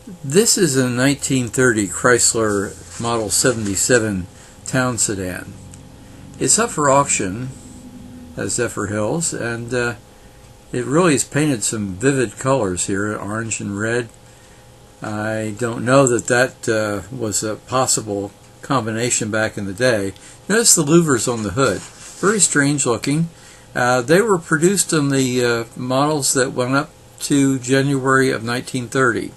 This is a 1930 Chrysler Model 77 town sedan. It's up for auction at Zephyr Hills, and it really has painted some vivid colors here, orange and red. I don't know that was a possible combination back in the day. Notice the louvers on the hood. Very strange looking. They were produced on the models that went up to January of 1930.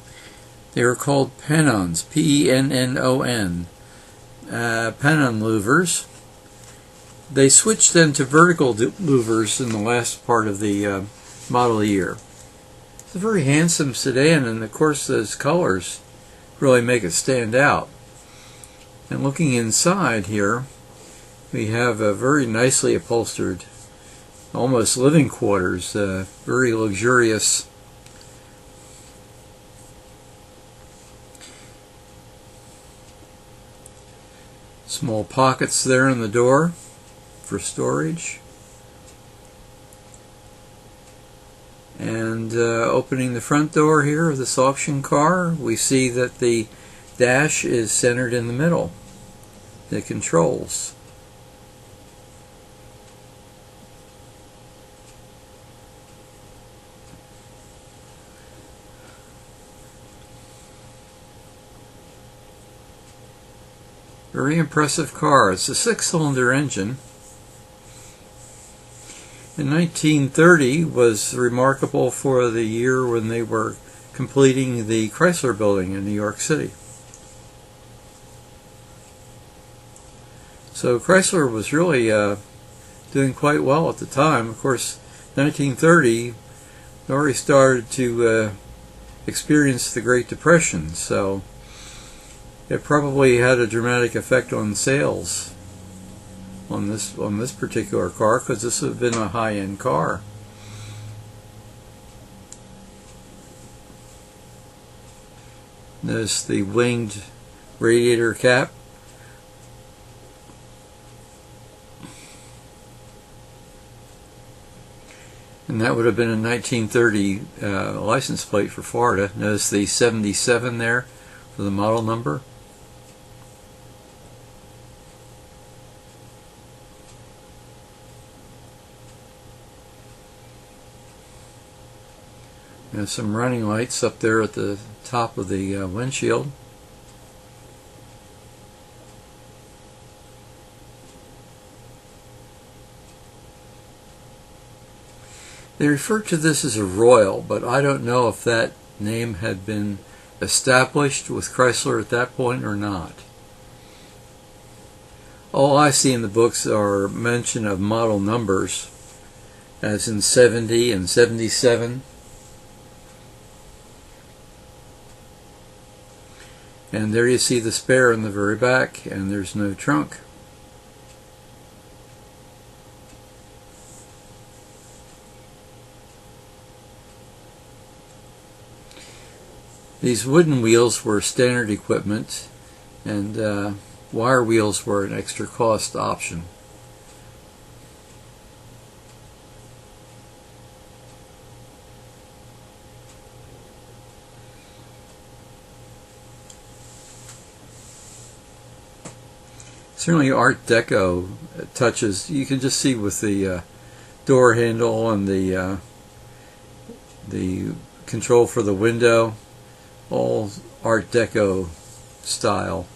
They were called Pennon, P-E-N-N-O-N, Pennon louvers. They switched then to vertical louvers in the last part of the model year. It's a very handsome sedan, and of course those colors really make it stand out. And looking inside here, we have a very nicely upholstered, almost living quarters, very luxurious. Small pockets there in the door for storage. And opening the front door here of this auction car, we see that the dash is centered in the middle. The controls. Very impressive car. It's a 6-cylinder engine. In 1930 was remarkable for the year when they were completing the Chrysler building in New York City. So Chrysler was really doing quite well at the time. Of course, 1930 already started to experience the Great Depression, so it probably had a dramatic effect on sales on this particular car, because this would have been a high-end car. Notice the winged radiator cap. And that would have been a 1930 license plate for Florida. Notice the 77 there for the model number. And some running lights up there at the top of the windshield. They refer to this as a Royal, but I don't know if that name had been established with Chrysler at that point or not. All I see in the books are mention of model numbers, as in 70 and 77. And there you see the spare in the very back, and there's no trunk. These wooden wheels were standard equipment, and wire wheels were an extra cost option. Certainly Art Deco touches, you can just see with the door handle and the control for the window, all Art Deco style.